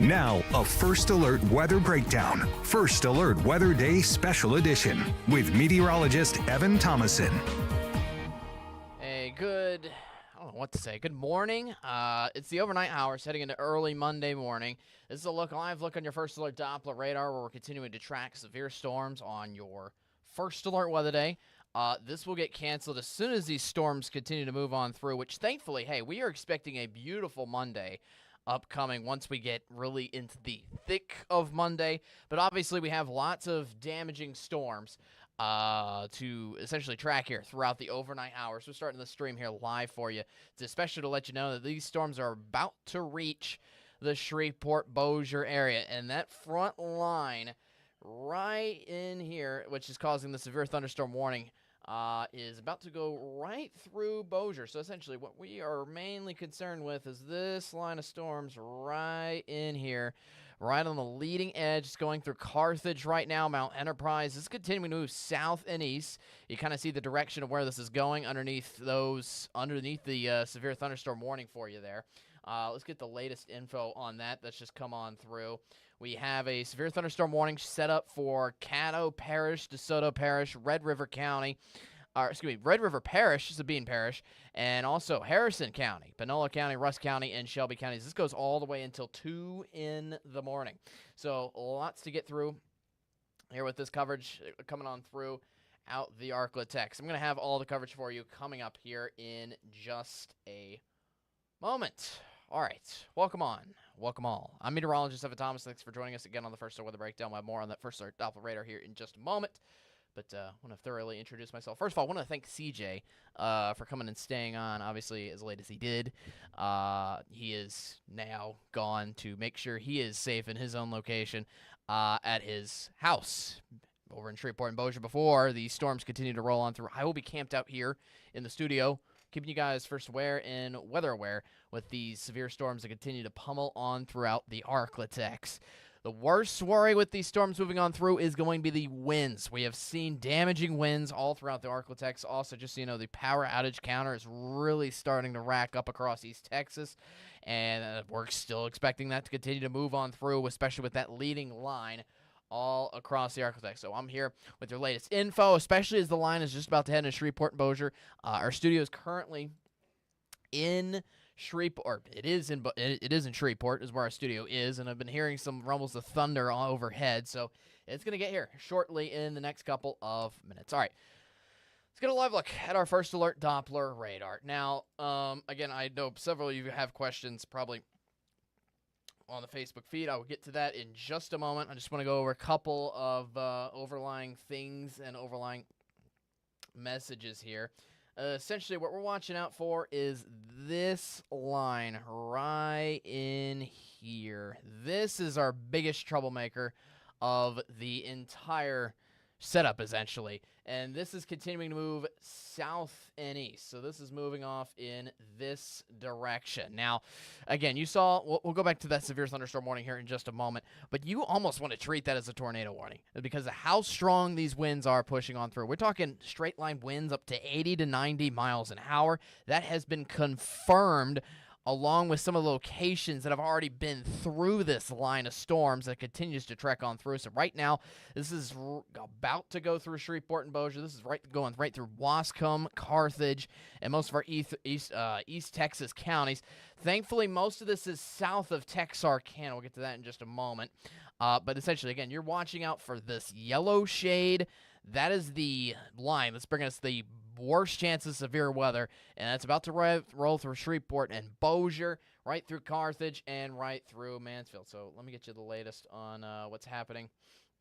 Now, a First Alert weather breakdown. First Alert Weather Day Special Edition with meteorologist Evan Thomason. Hey, I don't know what to say. Good morning. It's the overnight hours heading into early Monday morning. This is a live look on your First Alert Doppler radar where we're continuing to track severe storms on your First Alert weather day. This will get canceled as soon as these storms continue to move on through, which thankfully, hey, we are expecting a beautiful Monday upcoming once we get really into the thick of Monday. But obviously we have lots of damaging storms to essentially track here throughout the overnight hours. We're starting the stream here live for you. It's especially to let you know that these storms are about to reach the Shreveport Bossier area, and that front line right in here, which is causing the severe thunderstorm warning, is about to go right through Bossier. So essentially what we are mainly concerned with is this line of storms right in here, right on the leading edge. It's going through Carthage right now, Mount Enterprise. This is continuing to move south and east. You kind of see the direction of where this is going underneath the severe thunderstorm warning for you there. Let's get the latest info on that. That's just come on through. We have a severe thunderstorm warning set up for Caddo Parish, DeSoto Parish, Red River Parish, Sabine Parish, and also Harrison County, Panola County, Rusk County, and Shelby counties. This goes all the way until 2 in the morning. So lots to get through here with this coverage coming on through out the ArkLaTex. I'm going to have all the coverage for you coming up here in just a moment. All right, welcome all. I'm meteorologist Evan Thomas. Thanks for joining us again on the First Alert Weather Breakdown. We'll have more on that First Alert Doppler radar here in just a moment. But I want to thoroughly introduce myself. First of all, I want to thank CJ for coming and staying on, obviously, as late as he did. He is now gone to make sure he is safe in his own location at his house over in Shreveport and Bossier before the storms continue to roll on through. I will be camped out here in the studio, keeping you guys first aware and weather aware with these severe storms that continue to pummel on throughout the ArkLaTex. The worst worry with these storms moving on through is going to be the winds. We have seen damaging winds all throughout the ArkLaTex. Also, just so you know, the power outage counter is really starting to rack up across East Texas, and we're still expecting that to continue to move on through, especially with that leading line all across the ArkLaTex. So I'm here with your latest info, especially as the line is just about to head into Shreveport and Bossier. Our studio is currently in Shreveport. It is in Shreveport is where our studio is, and I've been hearing some rumbles of thunder all overhead, so it's going to get here shortly in the next couple of minutes. All right, let's get a live look at our First Alert Doppler radar. Now, again, I know several of you have questions probably on the Facebook feed. I will get to that in just a moment. I just want to go over a couple of overlying things and overlying messages here. Essentially, what we're watching out for is this line right in here. This is our biggest troublemaker of the entire setup, essentially. And this is continuing to move south and east. So this is moving off in this direction. Now, again, you saw, we'll go back to that severe thunderstorm warning here in just a moment, but you almost want to treat that as a tornado warning because of how strong these winds are pushing on through. We're talking straight line winds up to 80 to 90 miles an hour. That has been confirmed along with some of the locations that have already been through this line of storms that continues to trek on through. So right now, this is about to go through Shreveport and Bossier. This is going right through Wascom, Carthage, and most of our East Texas counties. Thankfully, most of this is south of Texarkana. We'll get to that in just a moment. But essentially, again, you're watching out for this yellow shade. That is the line that's bringing us the worst chances of severe weather, and that's about to roll through Shreveport and Bossier, right through Carthage, and right through Mansfield. So let me get you the latest on what's happening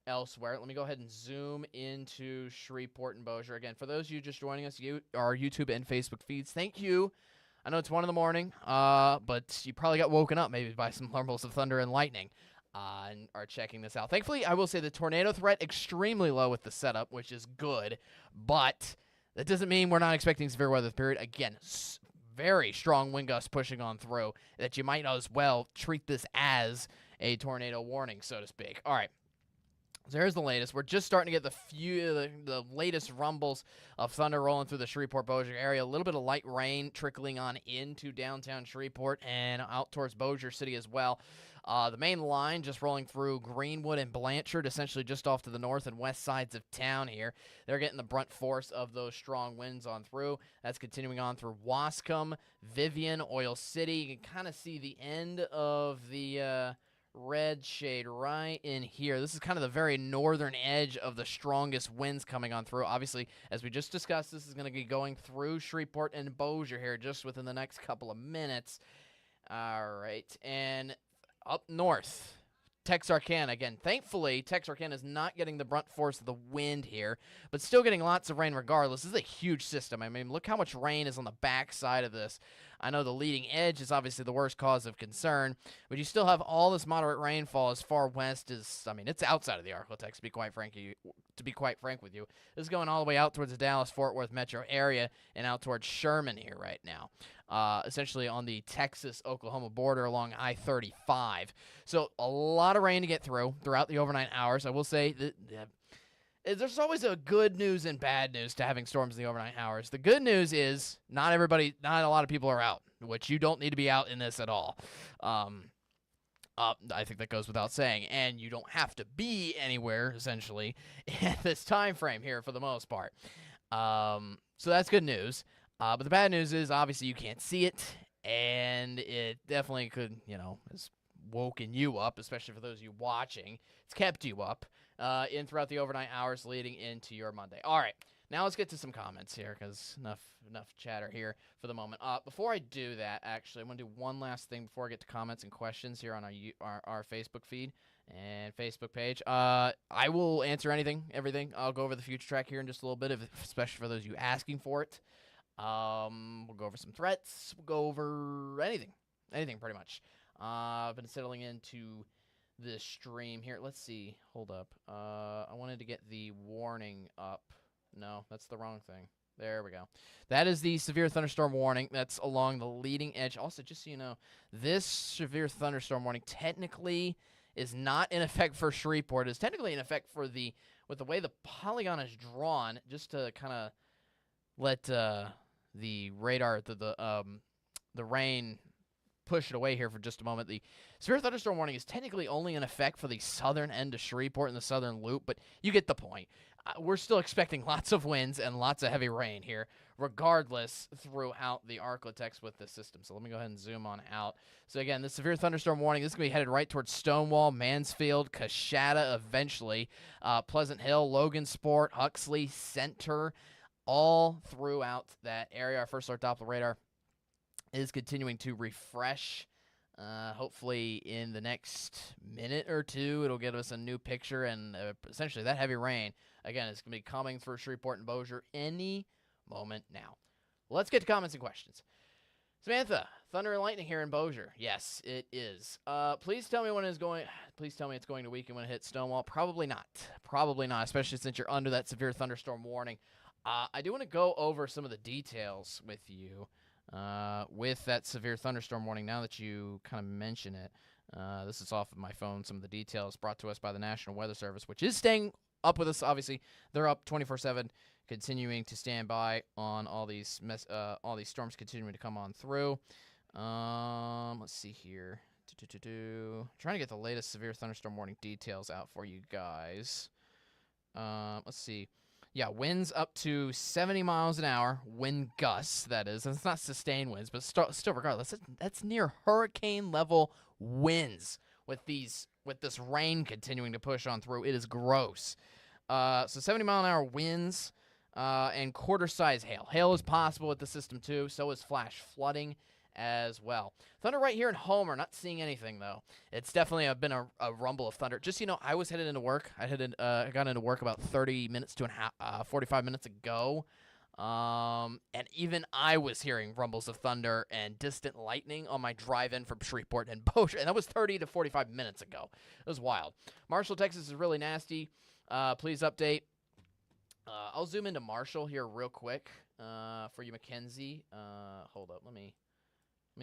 elsewhere. Let me go ahead and zoom into Shreveport and Bossier. Again, for those of you just joining us, our YouTube and Facebook feeds, thank you. I know it's 1 in the morning, but you probably got woken up maybe by some rumbles of thunder and lightning. And are checking this out. Thankfully, I will say the tornado threat extremely low with the setup, which is good, but that doesn't mean we're not expecting severe weather period. Again, very strong wind gusts pushing on through that you might as well treat this as a tornado warning, so to speak. All right. So here's the latest. We're just starting to get the latest rumbles of thunder rolling through the Shreveport-Bossier area. A little bit of light rain trickling on into downtown Shreveport and out towards Bossier City as well. The main line just rolling through Greenwood and Blanchard, essentially just off to the north and west sides of town here. They're getting the brunt force of those strong winds on through. That's continuing on through Wascom, Vivian, Oil City. You can kind of see the end of the red shade right in here. This is kind of the very northern edge of the strongest winds coming on through. Obviously, as we just discussed, this is going to be going through Shreveport and Bossier here just within the next couple of minutes. All right, and up north, Texarkana. Again, thankfully, Texarkana is not getting the brunt force of the wind here, but still getting lots of rain regardless. This is a huge system. I mean, look how much rain is on the back side of this. I know the leading edge is obviously the worst cause of concern, but you still have all this moderate rainfall as far west as, I mean, it's outside of the ArkLaTex, to be quite frank with you. This is going all the way out towards the Dallas-Fort Worth metro area and out towards Sherman here right now. Essentially on the Texas-Oklahoma border along I-35. So a lot of rain to get throughout the overnight hours. I will say that there's always a good news and bad news to having storms in the overnight hours. The good news is not a lot of people are out, which you don't need to be out in this at all. I think that goes without saying, and you don't have to be anywhere, essentially, at this time frame here for the most part. So that's good news. But the bad news is, obviously, you can't see it, and it definitely could, has woken you up, especially for those of you watching. It's kept you up throughout the overnight hours leading into your Monday. All right, now let's get to some comments here, because enough chatter here for the moment. Before I do that, actually, I want to do one last thing before I get to comments and questions here on our Facebook feed and Facebook page. I will answer everything. I'll go over the future track here in just a little bit, especially for those of you asking for it. We'll go over some threats. We'll go over anything pretty much. I've been settling into this stream here. Let's see. Hold up. I wanted to get the warning up. No, that's the wrong thing. There we go. That is the severe thunderstorm warning. That's along the leading edge. Also, just so you know, this severe thunderstorm warning technically is not in effect for Shreveport. It's technically in effect for with the way the polygon is drawn, just to kind of let the radar, the rain push it away here for just a moment. The severe thunderstorm warning is technically only in effect for the southern end of Shreveport and the southern loop, but you get the point. We're still expecting lots of winds and lots of heavy rain here, regardless, throughout the ArkLaTex with this system. So let me go ahead and zoom on out. So again, the severe thunderstorm warning, this is going to be headed right towards Stonewall, Mansfield, Coshada eventually, Pleasant Hill, Logansport, Huxley, Center, all throughout that area. Our first alert Doppler radar is continuing to refresh. Hopefully in the next minute or two, it'll give us a new picture, and essentially that heavy rain, again, is going to be coming through Shreveport and Bossier any moment now. Let's get to comments and questions. Samantha, thunder and lightning here in Bossier. Yes, it is. Please tell me when it's going. Please tell me it's going to weaken when it hits Stonewall. Probably not. Probably not, especially since you're under that severe thunderstorm warning. I do want to go over some of the details with you with that severe thunderstorm warning now that you kind of mention it. This is off of my phone. Some of the details brought to us by the National Weather Service, which is staying up with us, obviously. They're up 24/7, continuing to stand by on all these storms continuing to come on through. Let's see here. Trying to get the latest severe thunderstorm warning details out for you guys. Let's see. Yeah, winds up to 70 miles an hour, wind gusts, that is. And it's not sustained winds, but still regardless, that's near hurricane-level winds with this rain continuing to push on through. It is gross. So 70-mile-an-hour winds and quarter-size hail. Hail is possible with the system, too. So is flash flooding as well. Thunder right here in Homer, not seeing anything, though. It's definitely been a rumble of thunder. Just, I was headed into work. I got into work about 30 minutes to 45 minutes ago. And even I was hearing rumbles of thunder and distant lightning on my drive-in from Shreveport and Bossier, and that was 30 to 45 minutes ago. It was wild. Marshall, Texas is really nasty. Please update. I'll zoom into Marshall here real quick for you, Mackenzie. Hold up, let me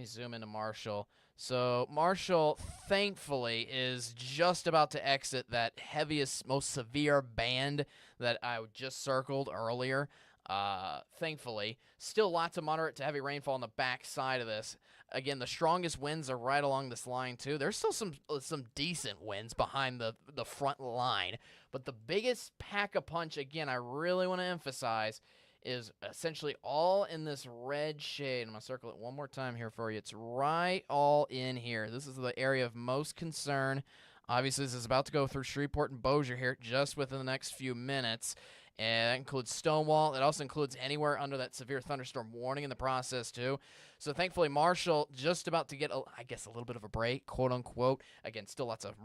zoom into Marshall. So Marshall, thankfully, is just about to exit that heaviest, most severe band that I just circled earlier. thankfully. Still lots of moderate to heavy rainfall on the back side of this. Again, the strongest winds are right along this line, too. There's still some decent winds behind the front line. But the biggest pack-a-punch, again, I really want to emphasize, is essentially all in this red shade. I'm going to circle it one more time here for you. It's right all in here. This is the area of most concern. Obviously, this is about to go through Shreveport and Bossier here just within the next few minutes. And that includes Stonewall. It also includes anywhere under that severe thunderstorm warning in the process, too. So, thankfully, Marshall just about to get, I guess, a little bit of a break, quote-unquote. Again, still lots of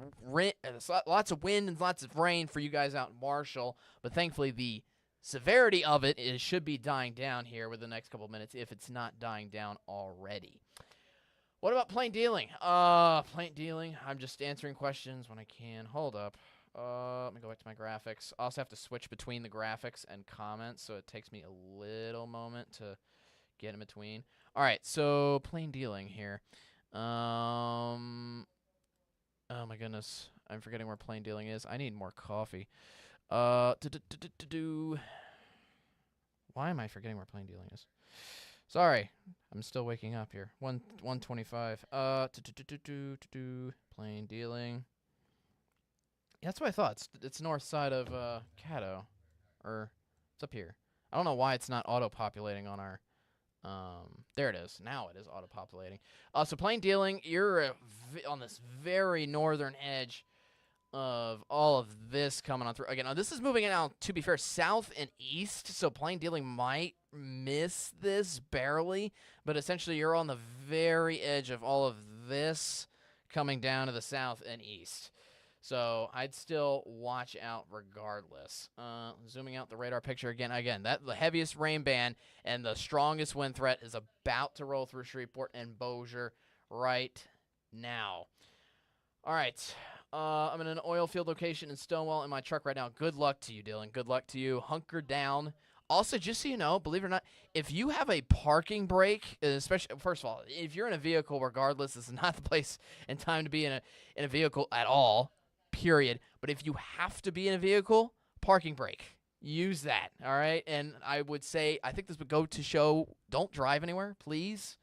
wind and lots of rain for you guys out in Marshall. But, thankfully, the severity of it should be dying down here within the next couple of minutes if it's not dying down already. What about plain dealing? Plain dealing. I'm just answering questions when I can. Hold up. Let me go back to my graphics. I also have to switch between the graphics and comments, so it takes me a little moment to get in between. All right, so plain dealing here. Oh, my goodness. I'm forgetting where plain dealing is. I need more coffee. Why am I forgetting where plain dealing is? Sorry, I'm still waking up here. 1:25. Plain dealing. Yeah, that's what I thought. It's north side of Caddo, or it's up here. I don't know why it's not auto-populating on our. There it is. Now it is auto-populating. So plain dealing, you're on this very northern edge of all of this coming on through. Again, now this is moving out, to be fair, south and east, so plain dealing might miss this barely, but essentially you're on the very edge of all of this coming down to the south and east. So I'd still watch out regardless. Zooming out the radar picture again, that the heaviest rain band and the strongest wind threat is about to roll through Shreveport and Bossier right now. All right. I'm in an oil field location in Stonewall in my truck right now. Good luck to you, Dylan. Good luck to you. Hunker down. Also, just so you know, believe it or not, if you have a parking brake, especially, first of all, if you're in a vehicle, regardless, this is not the place and time to be in a vehicle at all, period. But if you have to be in a vehicle, parking brake. Use that, all right? And I would say, I think this would go to show, don't drive anywhere, please.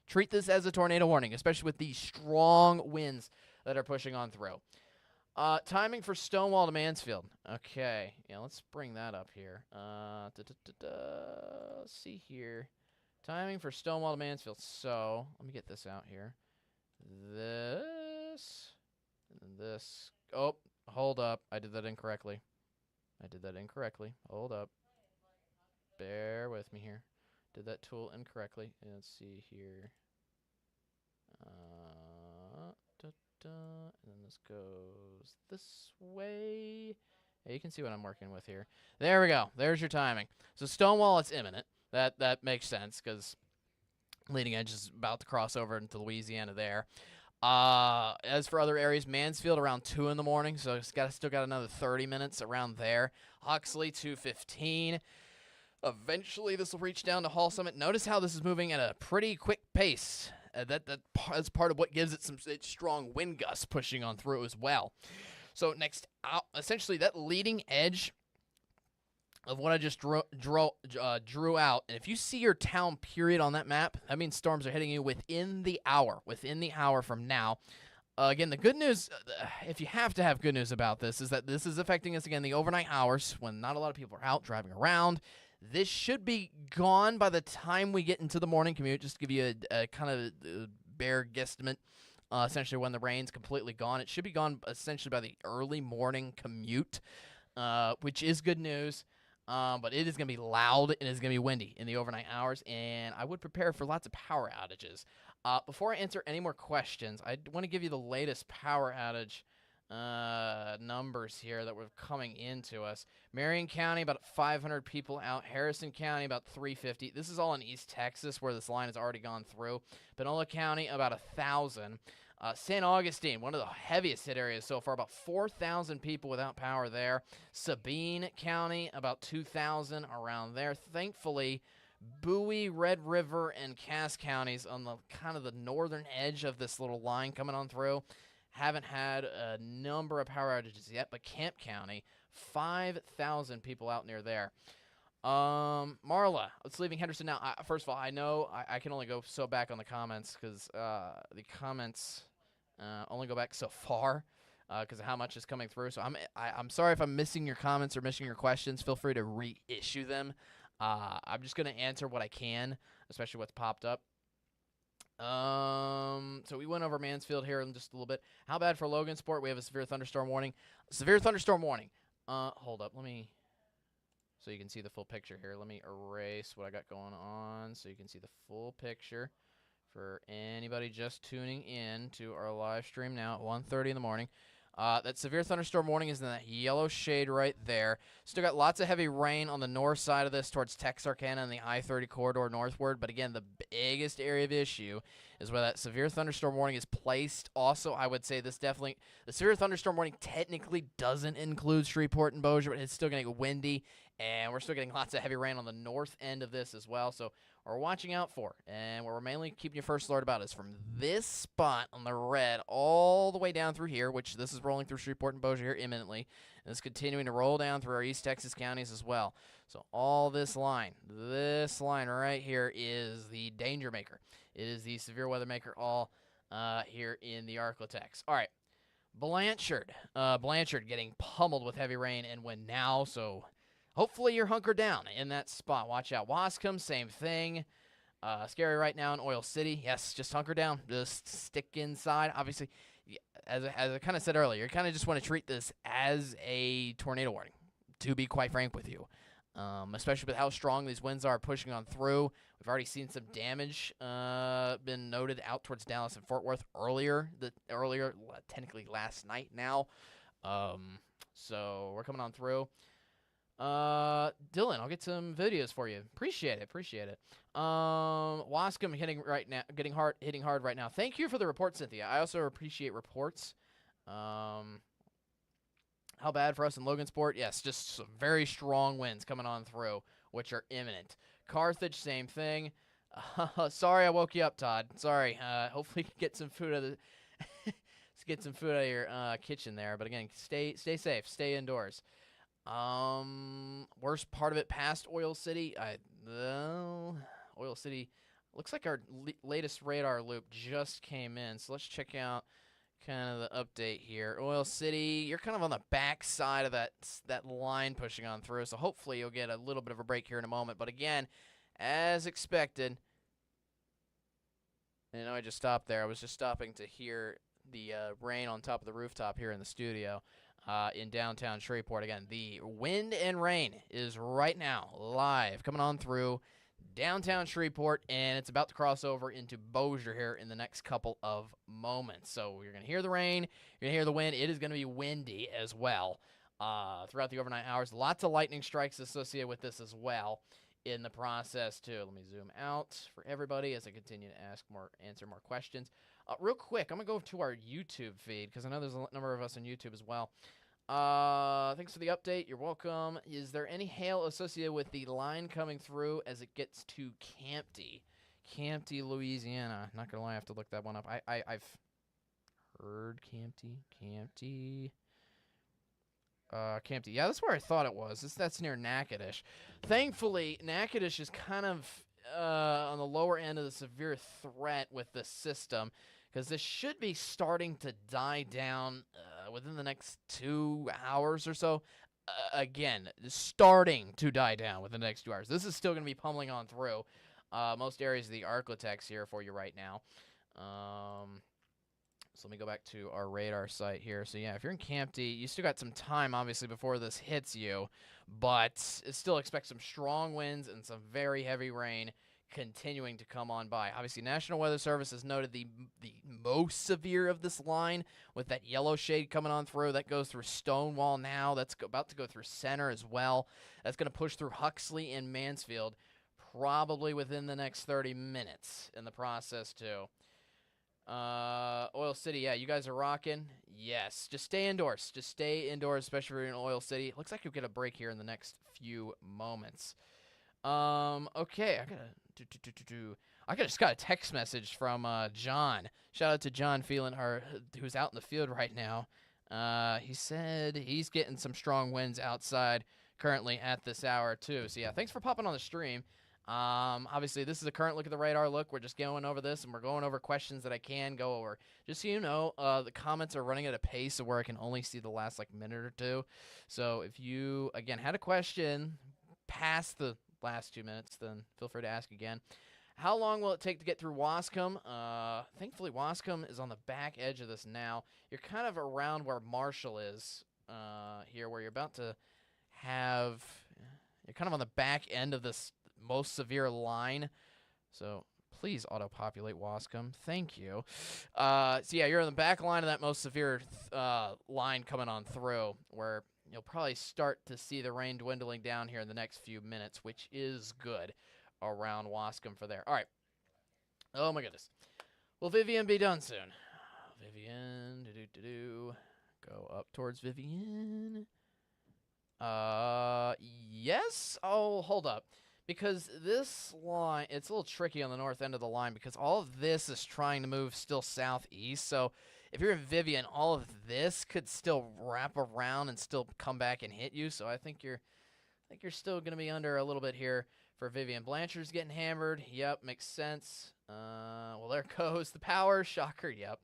Treat this as a tornado warning, especially with these strong winds that are pushing on through. Timing for Stonewall to Mansfield. Okay, yeah, let's bring that up here. Let's see here. Timing for Stonewall to Mansfield. So, let me get this out here. This, and this. Oh, hold up. I did that incorrectly. Hold up. Bear with me here. Did that tool incorrectly. Let's see here. And then this goes this way. Yeah, you can see what I'm working with here. There we go. There's your timing. So Stonewall, it's imminent. That makes sense because leading edge is about to cross over into Louisiana there. As for other areas, Mansfield around 2 in the morning, so it's still got another 30 minutes around there. Huxley 2:15. Eventually, this will reach down to Hall Summit. Notice how this is moving at a pretty quick pace. That's part of what gives it some strong wind gusts pushing on through as well. So next out, essentially that leading edge of what I just drew out, and if you see your town period on that map, that means storms are hitting you within the hour from now. Again, the good news, if you have to have good news about this, is that this is affecting us again the overnight hours when not a lot of people are out driving around. This should be gone by the time we get into the morning commute, just to give you a kind of bare guesstimate, essentially when the rain's completely gone. It should be gone essentially by the early morning commute, which is good news. But it is going to be loud and it's going to be windy in the overnight hours, and I would prepare for lots of power outages. Before I answer any more questions, I want to give you the latest power outage numbers here that were coming into us. Marion County, about 500 people out. Harrison County, about 350. This is all in East Texas where this line has already gone through. Panola County, about 1,000. St. Augustine, one of the heaviest hit areas so far, about 4,000 people without power there. Sabine County, about 2,000 around there. Thankfully, Bowie, Red River, and Cass counties on the kind of the northern edge of this little line coming on through haven't had a number of power outages yet, but Camp County, 5,000 people out near there. Marla, let's leaving Henderson now. First of all, I know I can only go so back on the comments because the comments only go back so far because of how much is coming through. So I'm sorry if I'm missing your comments or missing your questions. Feel free to reissue them. I'm just gonna answer what I can, especially what's popped up. So we went over Mansfield here in just a little bit. How bad for Logansport? We have a severe thunderstorm warning. Severe thunderstorm warning. Hold up, let me. So you can see the full picture here. Let me erase what I got going on so you can see the full picture for anybody just tuning in to our live stream now at 1:30 in the morning. That severe thunderstorm warning is in that yellow shade right there. Still got lots of heavy rain on the north side of this towards Texarkana and the I-30 corridor northward. But again, the biggest area of issue is where that severe thunderstorm warning is placed. Also, I would say this definitely, the severe thunderstorm warning technically doesn't include Shreveport and Bossier, but it's still going to get windy. And we're still getting lots of heavy rain on the north end of this as well. So we're watching out for. And what we're mainly keeping you first alert about is from this spot on the red all the way down through here, which this is rolling through Shreveport and Bossier here imminently. And it's continuing to roll down through our East Texas counties as well. So all this line right here is the danger maker. It is the severe weather maker all here in the ArkLaTex. All right. Blanchard. Blanchard getting pummeled with heavy rain and wind now, so hopefully you're hunkered down in that spot. Watch out. Wascom, same thing. Scary right now in Oil City. Yes, just hunker down. Just stick inside. Obviously, as I kind of said earlier, you kind of just want to treat this as a tornado warning, to be quite frank with you. Especially with how strong these winds are pushing on through. We've already seen some damage been noted out towards Dallas and Fort Worth earlier, technically last night now. So we're coming on through. Dylan, I'll get some videos for you. Appreciate it. Wascom hitting hard right now. Thank you for the report, Cynthia. I also appreciate reports. How bad for us in Logansport? Yes, just some very strong winds coming on through, which are imminent. Carthage, same thing. Sorry I woke you up, Todd. Sorry. Hopefully you can get some food out of get some food out of your kitchen there. But again, stay safe. Stay indoors. Worst part of it past Oil City. Oil City looks like our latest radar loop just came in. So let's check out kind of the update here. Oil City, you're kind of on the back side of that line pushing on through. So hopefully you'll get a little bit of a break here in a moment. But again, as expected, I know I just stopped there. I was just stopping to hear the rain on top of the rooftop here in the studio. In downtown Shreveport. Again, the wind and rain is right now live coming on through downtown Shreveport, and it's about to cross over into Bossier here in the next couple of moments. So you're going to hear the rain, you're going to hear the wind. It is going to be windy as well throughout the overnight hours. Lots of lightning strikes associated with this as well in the process too. Let me zoom out for everybody as I continue to answer more questions. Real quick, I'm going to go to our YouTube feed because I know there's a number of us on YouTube as well. Thanks for the update. You're welcome. Is there any hail associated with the line coming through as it gets to Campty, Louisiana? Not going to lie, I have to look that one up. I've heard Campty. Yeah, that's where I thought it was. That's near Natchitoches. Thankfully, Natchitoches is kind of on the lower end of the severe threat with the system, because this should be starting to die down within the next 2 hours or so. Again, starting to die down within the next 2 hours. This is still going to be pummeling on through most areas of the ArkLaTex here for you right now. So let me go back to our radar site here. So yeah, if you're in Campty, you still got some time, obviously, before this hits you, but still expect some strong winds and some very heavy rain continuing to come on by. Obviously, National Weather Service has noted the most severe of this line with that yellow shade coming on through. That goes through Stonewall now. That's about to go through Center as well. That's going to push through Huxley and Mansfield probably within the next 30 minutes in the process too. Oil City, yeah, you guys are rocking. Yes, just stay indoors. Just stay indoors, especially if you're in Oil City. Looks like you'll get a break here in the next few moments. Okay, I just got a text message from John. Shout out to John who's out in the field right now. He said he's getting some strong winds outside currently at this hour too. So yeah, thanks for popping on the stream. Obviously, this is a current look at the radar look. We're just going over this, and we're going over questions that I can go over. Just so you know, the comments are running at a pace of where I can only see the last minute or two. So if you again had a question past the last 2 minutes, then feel free to ask again. How long will it take to get through Wascom? Thankfully, Wascom is on the back edge of this now. You're kind of around where Marshall is here, where you're about to have. You're kind of on the back end of this most severe line. So please auto-populate Wascom. Thank you. So yeah, you're on the back line of that most severe line coming on through, where you'll probably start to see the rain dwindling down here in the next few minutes, which is good around Wascom for there. All right. Oh, my goodness. Will Vivian be done soon? Vivian, go up towards Vivian. Yes? Oh, hold up. Because this line, it's a little tricky on the north end of the line because all of this is trying to move still southeast. So if you're in Vivian, all of this could still wrap around and still come back and hit you. So I think you're still going to be under a little bit here for Vivian. Blanchard's getting hammered. Yep, makes sense. Well, there goes the power. Shocker. Yep.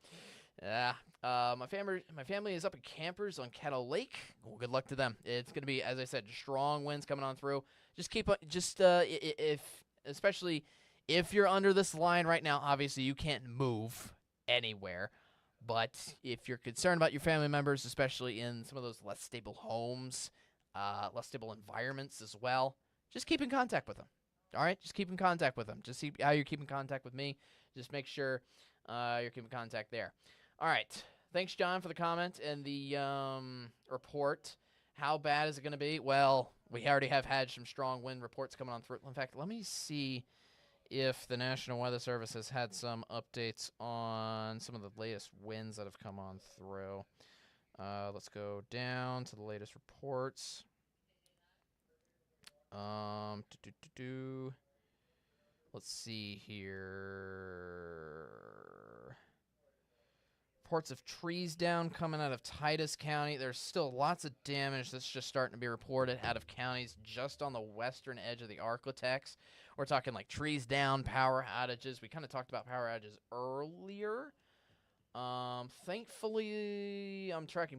Yeah. My family is up at Campers on Caddo Lake. Well, good luck to them. It's going to be, as I said, strong winds coming on through. Just keep especially if you're under this line right now, obviously you can't move anywhere. But if you're concerned about your family members, especially in some of those less stable homes, less stable environments as well, just keep in contact with them. All right? Just keep in contact with them. Just see how you're keeping contact with me. Just make sure you're keeping contact there. All right. Thanks, John, for the comment and the report. How bad is it going to be? Well, we already have had some strong wind reports coming on through. In fact, let me see if the National Weather Service has had some updates on some of the latest winds that have come on through. Let's go down to the latest reports. Let's see here. Reports of trees down coming out of Titus County. There's still lots of damage that's just starting to be reported out of counties just on the western edge of the ArkLaTex. We're talking like trees down, power outages. We kind of talked about power outages earlier. Thankfully, I'm tracking